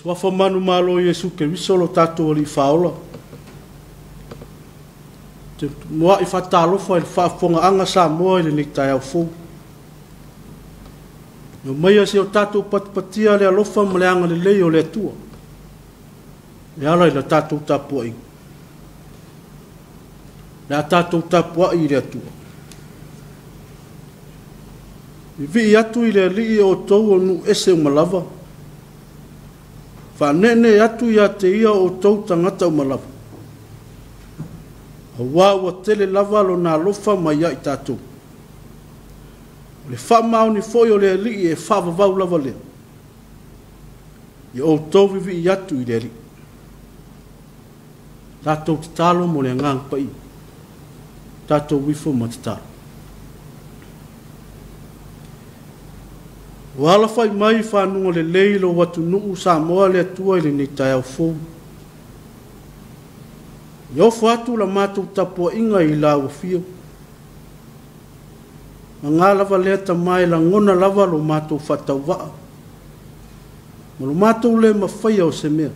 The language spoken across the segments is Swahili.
Wafa manu malo Yesu ke wisolo tatu oli faola. Te moa I whatalo fa il whaafonga anga Samoa ili ni Taeao fu. No maia se o tatu patipatia le alofa ma le anga le leo le atua. Le ala ila tatu Tapua'iga. Le tatu Tapua'iga le atua. I vi atu ile li o tou o nu ese umalava. Whanene atu ia te ia o tau tangata umalawa. A wā tele lava lo nā lofa mai ia I tātou. O le whamau ni foi o le li e whavavau lava lea. I o tau vivi I atu I le li. Tātou te talo mo le ngang pai. Tātou wifo ma te talo. Wala fai mai whanunga le leilo watu nuu Samoa le atua ili ni Taeao fu. Iofu atu la mātou Tapua'iga I la ufio. Ngā lava lea tamai la ngona lava lo mātou whatau waa. Ma lo mātou le mawhaia o se mea.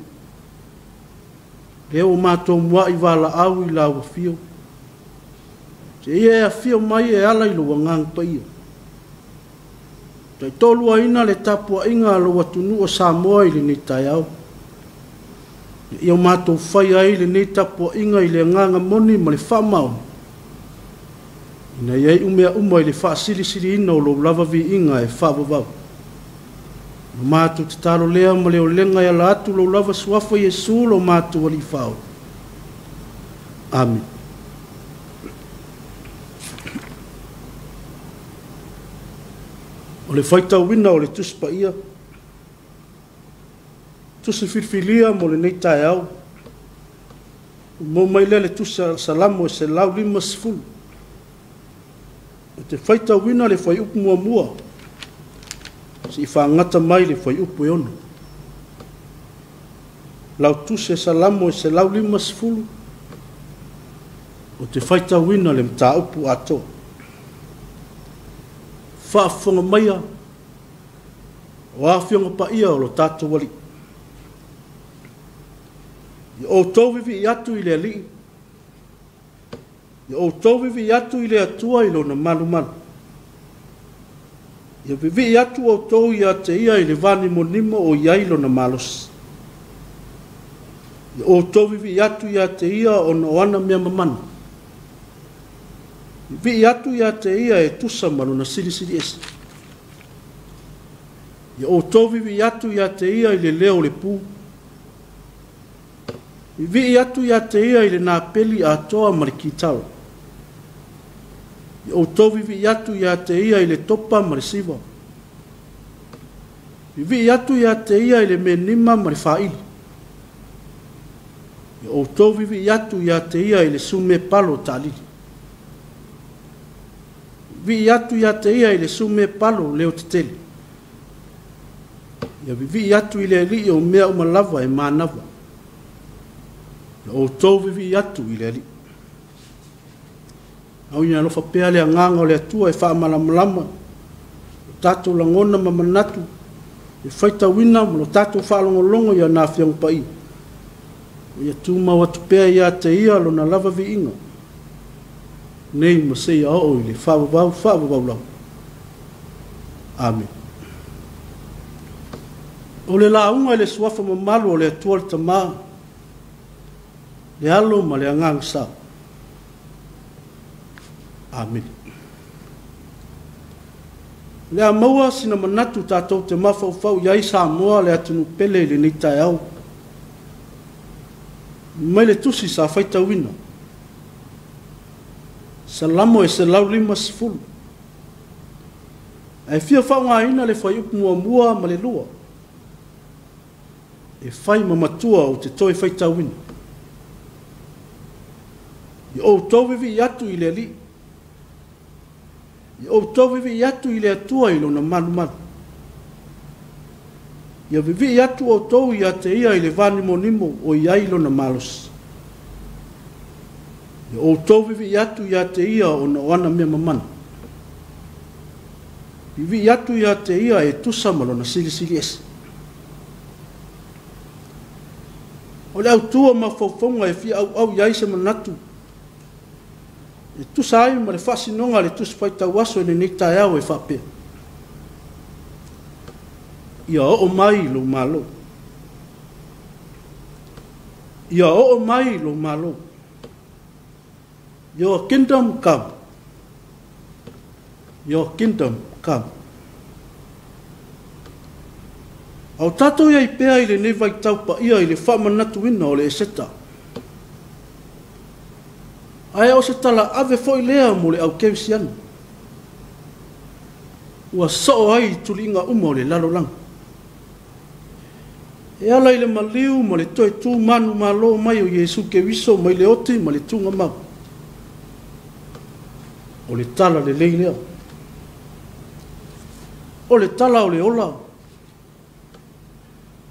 Leo mātou mua I wala au I la ufio. Te ia e fio mai e ala I lo wangang paia. Tai tolua ina le Tapua'iga lo watunu o Samoa ili ni Taeao. Ia mātou whai ai le ni Tapua'iga I le nganga moni ma le whamau. Ina iei umea uma I le whaasilisiri ina o lo lava vi inga e whavavau. Mātou te talo lea ma leo lenga ia la atu lo lava suafa Yesu lo mātou ali whao. Amen. O le whaitau wina o le tuspa ia. Tusi whiwhilia mo le nei Taeao. Mo mai le tusa salamo e se lau lima sifulu. O te whaitau wina le whai upu mua mua. Si whaangata mai le whai upu e ono. Lau tusi salamo e se lau lima sifulu. O te whaitau wina le mta upu ato. Whaafonga maia, o awhionga pa ia o lo tātou wali. I o tauwiwi I atu I le ali. I o tauwiwi I atu I le atua I lo na malu malu. I o vivi I atu o tau I ate ia I le vani monimo o iai lo na malos. I o tauwiwi I atu I ate ia o na oana mea mamana. Vi atu ia te ia e tusa manu na siri esi. Ia o tovi vi atu ia te ia I le leo le pū. Vi atu ia te ia I le nā peli a toa mariki tau. Ia o tovi vi atu ia te ia I le topa marisiva. Vi atu ia te ia I le menima marifaili. Ia o tovi vi atu ia te ia I le sume palo talili. Vi atu ia te ia I le sume palo leo te tele. Ia vi atu I le ali o mea umalava e manava. Ia o tau vi atu I le ali. Au ina lofa pea le anganga o le atua e wha malamalama. Tatou langona mamanatu. E whaita wina mo tatou wha longolongo ia nā whiang pai. Ia tūma watu pea ia te ia lo na lava vi inga. Nei masei a o I le whaavavau lau. Amen. O le launga I le suafa mamalu o le atua le tamaa. Le alo ma le angang sa. Amen. Le a maua sina manatu tātou te mawhauwhau iai Samoa le atunu pele le ni Taeao. Mai le tusi sa whaita wina. Salamo e se lau lima sifulu. E fia whaunga ina le whai upu mua mua ma le lua. e whai mamatua o te toi whai tauina. I o tauwiwi i atu i le li. I o tauwiwi i atu i le atua i lona manu manu. Ia vivi i atu o tau i ate ia i le vanimo nimo o i ailo na malos. Ia o tau vivi i atu i ate ia o na oana mea mamana. Vivi i atu i ate ia e tusamalo na sili sili esi. O le au tua ma faufonga e fia au iai se manatu. E tusa ai ma le whasinonga le tusa pai tau aso e ne ni Taeao e whapea. Ia o mai lo malo. Ia o mai lo malo. Your kingdom come. Your kingdom come. Au tatou ia i pea i le ne vai tau pa ia i le whamanatu ina o le eseta. Ai o se tala ave foi lea mo le au kevisiana. Ua so ai tulinga umo le lalo lang. E ala i le maliu ma le toi tū manu malo mai o Yesu ke wiso mai le oti ma le tunga mau. O le tala le lei lea. O le tala o le ola.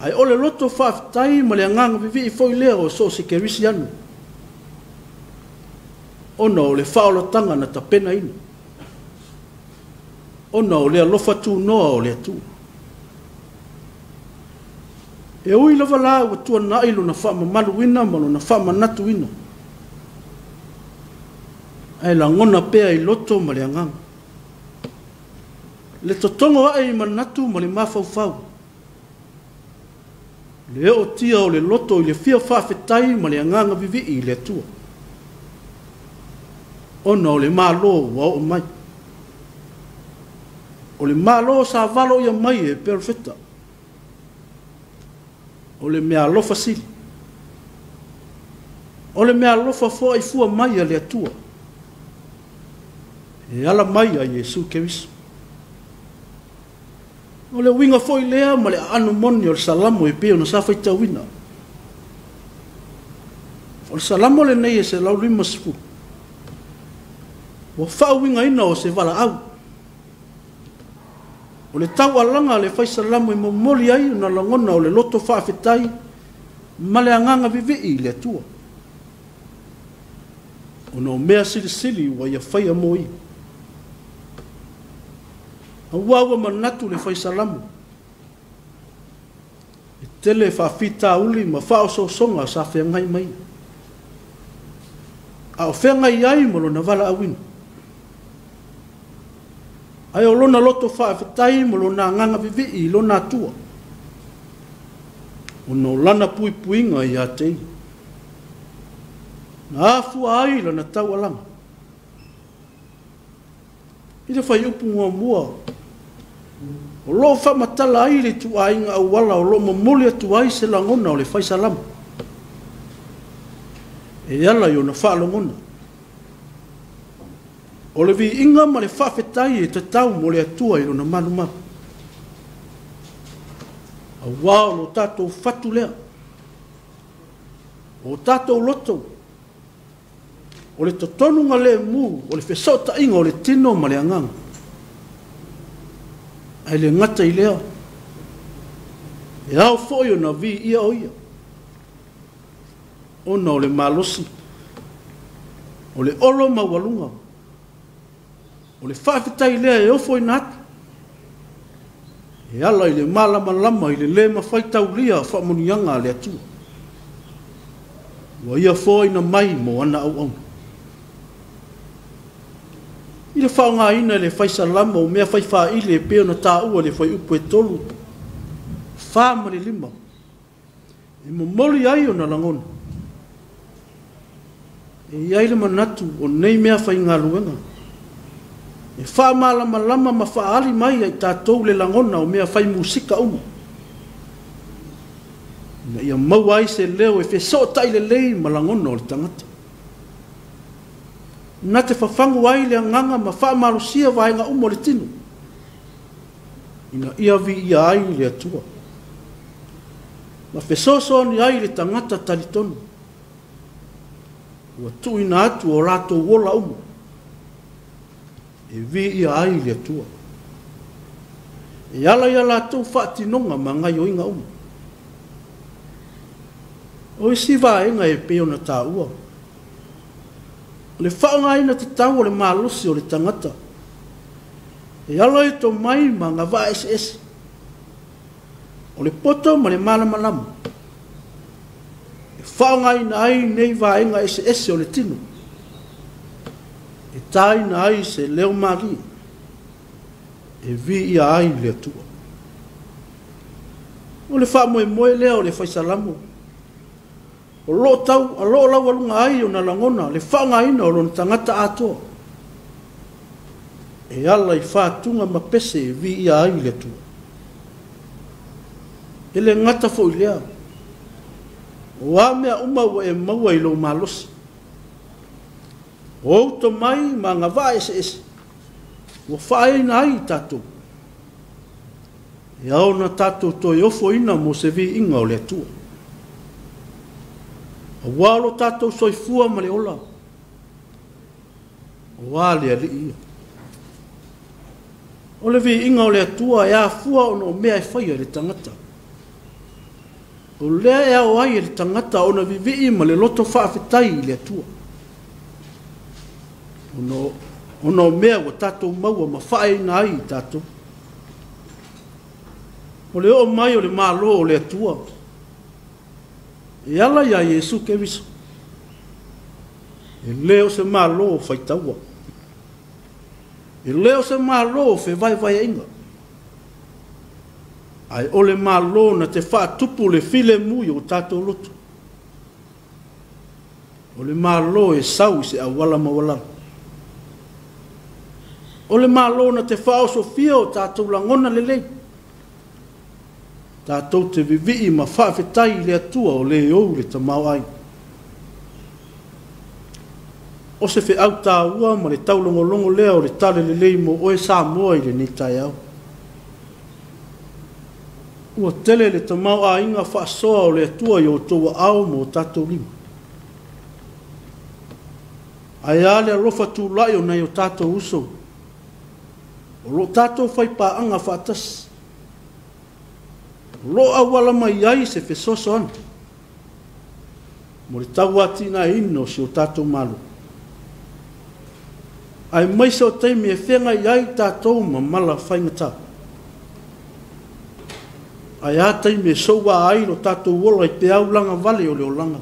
Ai o le loto whaafitai ma le anganga vivi i foi lea o so se ke wisi anu. Ona o le whaolatanga na tapena ina. Ona o le alofa tū noa o le atu. E ui lava la ua tua na ilo na wha mamalu ina malo na wha manatu ina. Ai la ngona pea i loto ma le anganga. Le totongo ai manatu ma le mawhauwhau. Le o tia o le loto i le fia whawhetai ma le anganga vivi i le atua. Ona o le malo wa o mai. O le malo sa valo ia mai e perfecta. O le mea alofa sili. O le mea alofa fua i fua mai a le atua. E ala mai a Yesu ke wiso. O le winga foi lea ma le anu moni o le salamo e peo na sa fai tauina. O le salamo le nei e se lau lima sifu. O whao winga ina o se wala au. O le tau alanga le fai salamo i momoli ai na langona o le loto whaafetai ma le anganga vivi i le atua. O no mea sili sili wa ia fai amoi. A wawa manatu le fai salamo. E tele whaafita uli ma whao so songa sa whengai mai. A o whengai ai malo na wala awina. Ai o lona loto whaafetai mo lona nganga vivi i lona atua. O no lana pui puinga i a tei. Na afua ai lana tau alanga. I te whai upu mua mua. O lo whamatala ai le tu ainga au wala o lo mamuli atu ai se langona o le whai salama. E ala i o na whaalongona. O le vi inga ma le whawhetai e te tau mo le atua i lona manu mau. A wao lo tātou whatu lea. O tātou loto. O le totonunga le mu, o le whesota inga o le tino ma le anganga. Ai le ngata i lea. E au foi o na vi ia o ia. Ona o le malosi. O le olo ma walunga. O le whawhetai lea e ofo i natu. E ala i le malama lama i le lema whaitau lia whamunianga le atua. Wa ia fōi na mai mo ana au au. I le whaonga ina le whaisa lama o mea whaiwha i le peo na tā ua le whai upu e tolu. Whāma le lima. E momoli ai o na langona. E iai le manatu o nei mea whai ngā luenga. E wha malama lama ma wha ali mai ai tātou le langona o mea whai musika umu. Na ia mau ai se leo e wheso tai le lei ma langona o le tangata. Na te whawhangu ai le anganga ma wha marusia vaenga umu le tinu. Ina ia vi ia ai le atua. Ma fesoso ni ai le tangata talitonu. Ua tuina atu o rato wola umu. E vi ia ai le tua. E ala ia latou whaatinonga ma ngai o inga umu. O isi vaenga e peo na tā ua. Le whaonga ina te tau o le malusi o le tangata. E ala e to mai ma ngā va ese. O le poto ma le malamalama. E whaonga ina ai nei vaenga ese o le tino. E tai na ai se leo mari. E vi ia ai le atua. O le wha moe leo le whaisalamu. O lo tau, a lo lau alunga ai o na langona, le whaonga ina o lona tangata atoa. E ala i whātunga ma pese e vi ia ai le atua. E le ngata fo i lea. O a mea umau e maua i lo malosi. O auto mai ma ngā vā ese. O whae na ai tātou. E au na tātou toi ofo ina mo se vi inga o le atua. O walo tātou soifua ma le ola. O wale ali ia. O le vi inga o le atua e a fua o no mea e whaia le tangata. O lea e au ai le tangata o na vivi ma le loto whaafetai le atua. O no mea o tātou maua ma whae na ai tātou. O le o mai o le malo o le atua. E ala ia Yesu ke viso. E leo se malo o whaitaua. E leo se malo o fe vai inga. Ai ole malo na te whaatupu le file mui o tātou loto. O le malo e sau se awala mawala. O le malo na te whao sofia o tātou langona lelei. Tātou te vivi ma whaafetai le atua o le ou le tamau ai. O se fe au tā ua ma le taulongolongo lea o le tale lelei mo oe Samoa i le ni Taeao. Ua tele le tamau a inga whaasoa o le atua i o toa au mo tātou lima. Ai ale alofa tū lai o nei o tātou uso. O lo tātou whai pāanga whaatas. O lo awala mai ai se fesoso anu. Mo le tau atina ino si o tātou malu. Ai mai se o teimi e whenga iai tātou ma mala whaingata. Ai ātai me soua ai no tātou wola i te au langa vale o leo langa.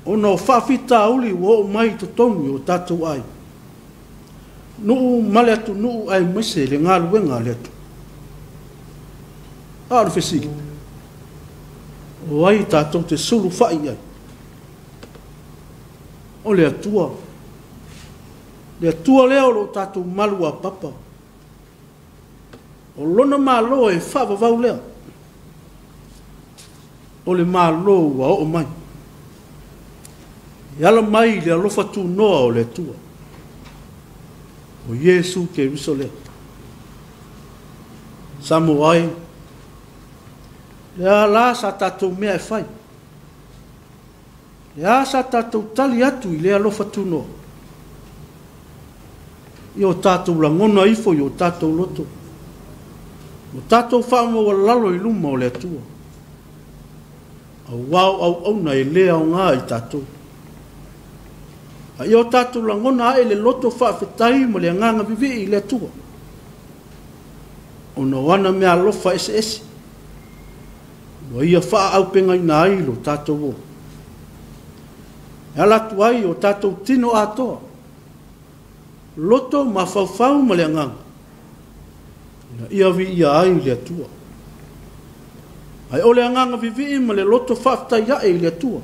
O no whawhita auli o mai to tongi o tātou ai. Nuu male atu nuu ai maise le ngā luenga le atu. Aru whesigi. O ai tātou te suru whai ai. O le atua. Le atua leo lo tātou malu a papa. O lona malo e whawawau lea. O le malo wa o mai. E ala mai le alofa tu noa o le atua. O Yesu ke riso lea. Samoa ai. Le ala sa tātou mea e whai. Le a sa tātou tali atu i le alofa tu noa. I o tātou langona ifo i o tātou loto. O tātou whaama wa lalo i luma o le atua. Au au na e lea o ngā i tātou. A i o tātou langona e le loto whaafetai mo le nganga vivi i le atua. O na wana mea lofa ese. Wa ia wha au penga i nā ilo tātou o. E alatu ai o tātou tino atoa. Loto ma whauwhau mo le nganga. Na ia vi ia ai le atua. Ai o le nganga vivi ma le loto whaftai ai le atua.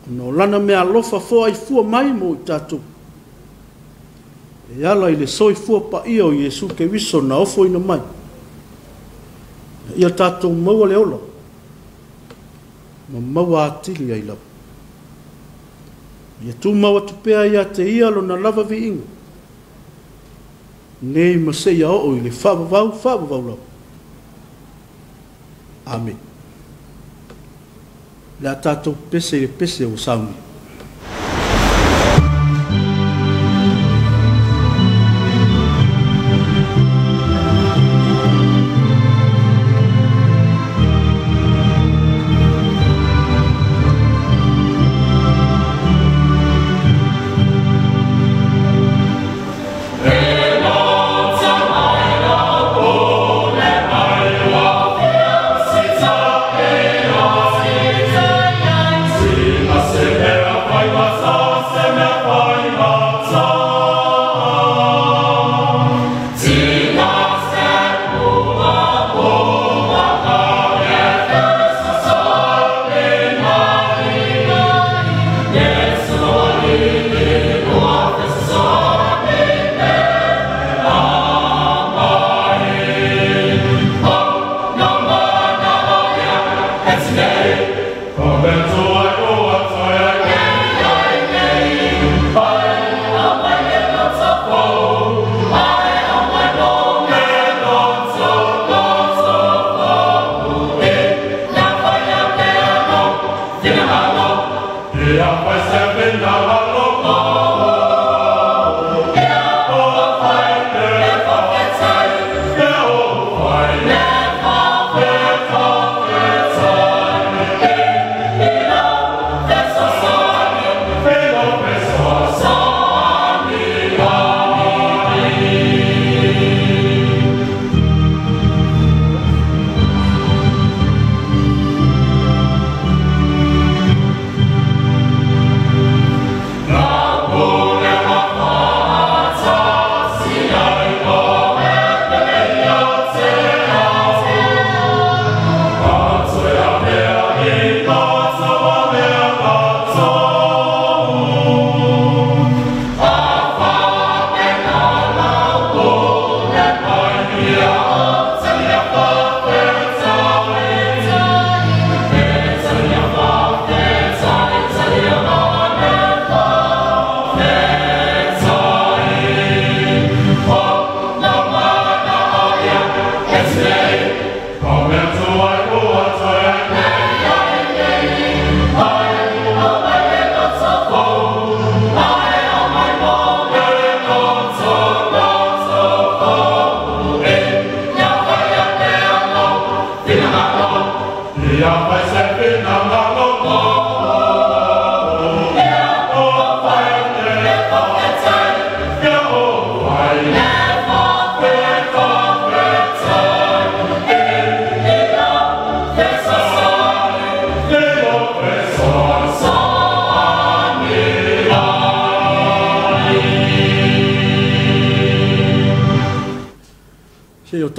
No lana mea lofa fo ai fua mai mo i tātou. E ala i le soi fua pa ia o Yesu ke wiso na ofo ina mai. Ia tātou maua le ola. Ma maua atili ai lau. Ia tu maua tupea ia te ia lo na lava vi inga. Nei ma se ia o i le whabawau lau. Amen. La tātou pese o saumi.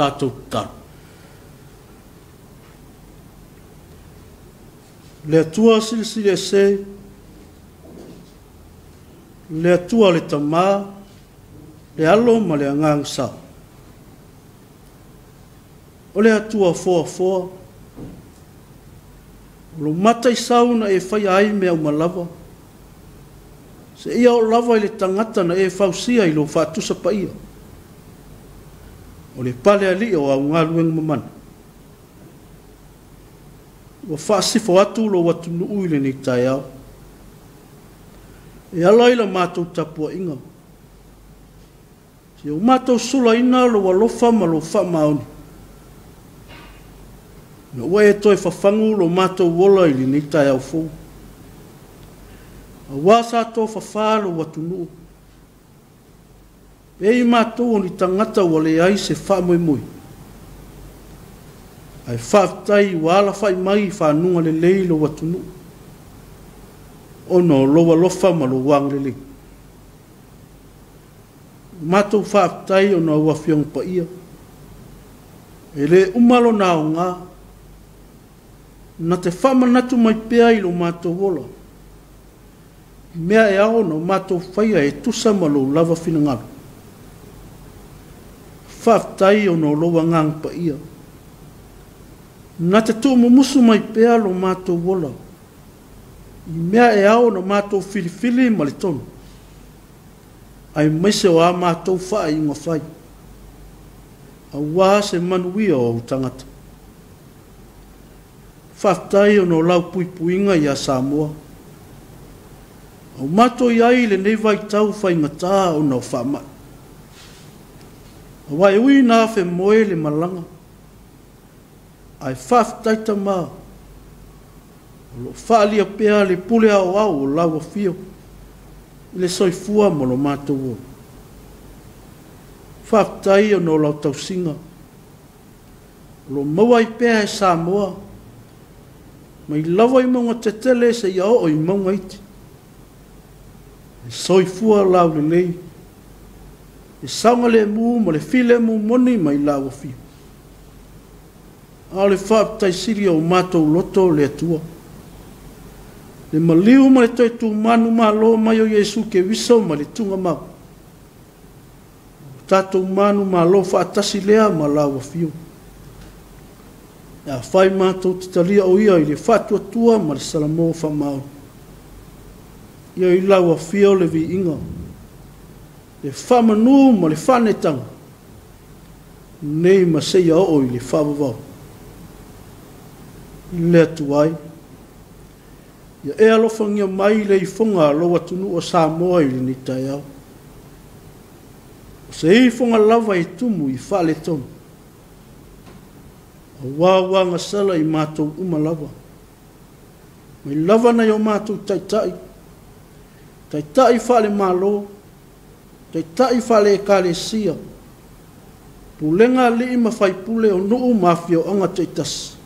Tātou taru. Le atua silisili se, le atua le tamā, le alo ma le angang sa. O le atua foa, lo matai sauna e whai ai mea umalava. Se ia o lava i le tangata na e whausia i lo whātusa pa ia. O le pale ali o au ngalueng mamana. Wa whaasifo atu lo watu nuu ile ni Taeao. E alai la mātou Tapua'iga. Se o mātou sula ina lo walofa ma lo wha maoni. Na ua e toi whawhangu lo mātou wola ili ni Taeao fō. A wasa tō whawhalo watu nuu. E i mātou ni tangata wale ai se wha moi moi. Ai whaftai wala whai mai whanunga le leilo watunu. Ono loa lofa ma lo wang le le. Mātou whaftai ono ua whiong pa ia. E le umalo nao ngā. Na te whamanatu mai pea i lo mātou wola. Mea e ao no mātou whaia e tusa ma lo lava whinangaru. Whaftai o no loa ngang pa ia. Nā te tō musu mai pēa lo mātou wola. I mea e ao no mātou whiriwhiri ma le tonu. Ai maise o a mātou whae inga whai. A wā se manuia o tangata. whaftai o no lau puipuinga ia Samoa. O mato iai le nei vai tau whai ngata o no whama. O wai ui nā whe moe le malanga. Ai whaftai ta maa. O lo whaalia pēa le pule au au o lau a fio. Le soifua mo lo mato o. Whaftai o no lau tausinga. Lo mawai pēa e Samoa. Mai lawa I maunga te tele se iao o I maunga iti. E soifua lau le lei. E saunga le mu ma le file mu moni mai lau a fio. A le whaptai siri o mātou loto le atua. Le maliu ma le toi tu manu ma lo mai o Yesu ke wiso ma le tunga mau. Tātou manu ma lo whaatasi lea ma lau a fio. Ia whai mātou te talia o ia I le whatua tua ma le salamo whamau. Ia I lau a fio le vi inga. Le whamanu ma le whanetanga. Nei ma seia o I le whamavau. I le atuai. Ia e alofangia mai le I whonga lo atunu o Samoa I le ni Taeao. O se I whonga lava I tumu I whale tonu. O wāwā ngā sala I mātou umalava. Mai lava na I o mātou taitai. Taitai whale mālo. Taitai whale e kāle sia. Pulenga li I mawhai pule o nuu mafia o anga taitasi.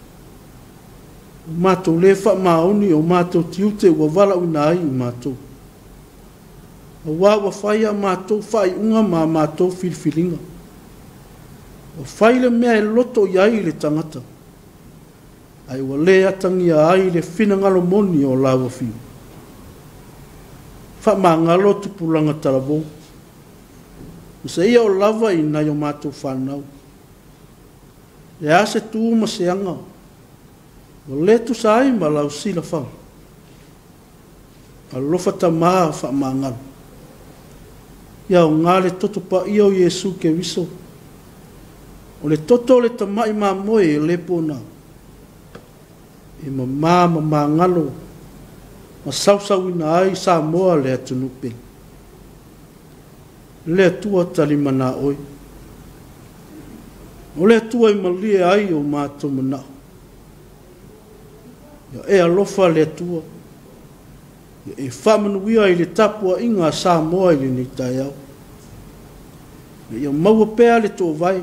O mātou le wha maoni o mātou tiute ua wala una ai I mātou. O wāwa whaia mātou whai unga mā mātou whilwhilinga. O whaile mea e loto iai le tangata. Ai wa le atangia ai le whina ngalo moni o lawa whiu. Wha maa ngalo tupulanga tarabo. Usa ia o lava I nai o mātou whanau. Le ase tu ma se anga. O le tu sai ma lau sila whang. A lofa ta maa wha maa ngalo. Ia o ngale toto pa ia o Yesu ke wiso. O le toto le tamai mā moe e le pōna. E ma ngalo. Ma sausau ina ai Samoa le atunupe. Le atua talimana oi. O le atua I malie ai o mātou manao. Ia e alofa le atua. Ia e whamanuia I le Tapua'iga Samoa I le ni Taeao. Ia maua pēa le tō vai.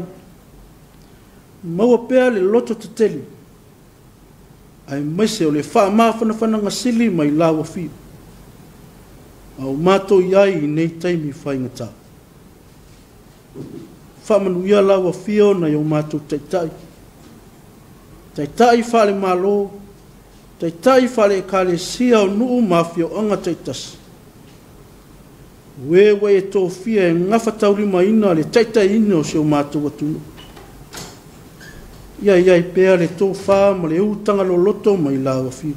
Maua pēa le loto te teli. Ai maise o le wha maa whanawhana ngasili mai lawa whiu. Au mātou iai I nei taimi whaingata. Whamanuia lawa whio na iau mātou taitai. Taitai whale mālo. Taitai whale kāle sia o nuu mawhio anga taitasi. Wewe e tō whia e ngawhatauri maina le taitai ino se o mātou atunu. Iai pēa le tō whā ma le utanga lo loto mai lawa whiu.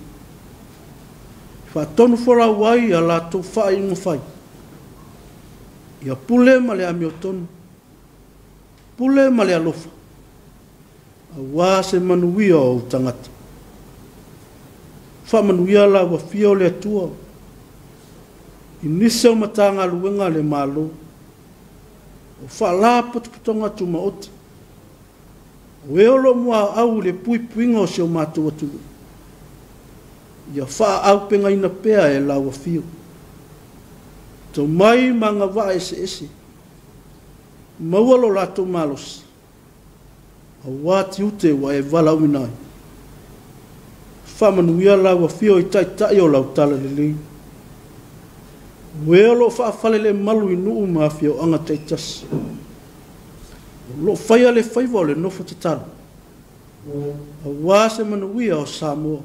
Wha tonu whora wai a la tō wha ingo whai. Ia pule ma le amio tonu. Pule ma le alofa. A wā se manuia o tangata. Wha manuia lawa whio le atua. I nise o matanga luenga le malo. O wha la putuputonga tu maoti. O e olo mua au le puipuinga o se o mātua tu. Ia wha au penga ina pēa e lawa whio. Tau mai manga wa ese ese. Maualo lato malos. A wāti ute wa e vala uinai. Wha manuia lawa whio I tai o lau tala le lei. Weolo wha whalele malu I nuu mawhia o anga taitasi. Lo whaia le whaiva o le nofo te tala. A wāse manuia o Samoa.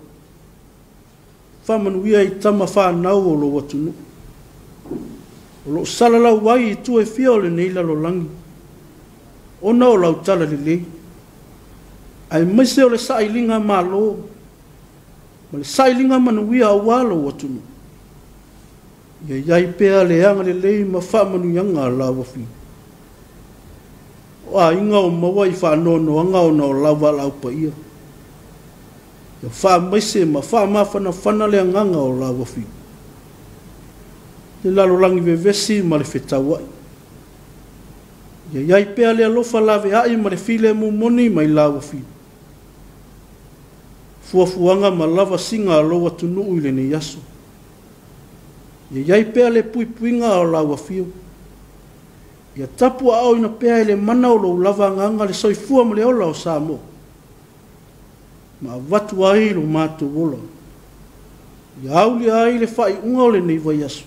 Wha manuia I tama whanau o lo watunu. O lo salalau wai I tue whia o le neila lo langi. Ona o lau tala le lei. Ai maise o le sailinga ma lo. Ma le sailinga manuia o walo watunu. Ia iai pēa le anga le lei ma whamanuianga la wafi. O a inga o mawa I whanono anga o na o lawa lau pa ia. Ia wha maise ma wha mawhana whana le nganga o la wafi. Le lalolangi vevesi ma le whetawai. Ia iai pea le alofa lawe ai ma le file mu moni mai la wafi. Fuafuanga ma lava singa aloa tunu ile ni yaso. Ia iai pea le puipuinga o la wafi. Ia Tapua'iga ina pea le mana o lo lava nganga le soifua ma le ola o Samoa. Ma watu ai lo mātu wola. Ia auli ai le whai unga o le nei vai asu.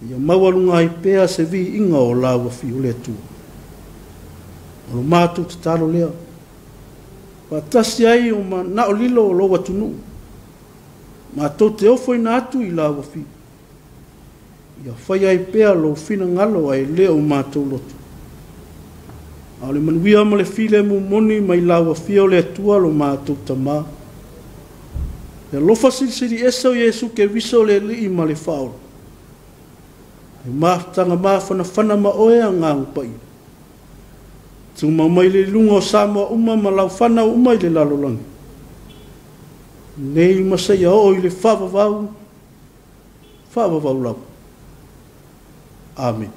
Ia mawalunga ai pea se vi inga o la wafi o le tu. O lo mātu te talo lea. Patasi ai o ma na o lilo o lo watunu. Ma tau te ofo ina atu i la wafi. Ia whai ai pea lo fina ngalo ai leo mātou lotu. Au le manuia ma le file mu moni mai la wafi o le atua lo mātou tamā. Ia lofa siri esa o Yesu ke viso le li ma le whaoro. Ia maftanga mawhana ma oe a ngang pai. Tuma mai le lunga o Samoa uma ma lau whana uma i le lalolangi. Nei masai o i le whawawau lau. Amen.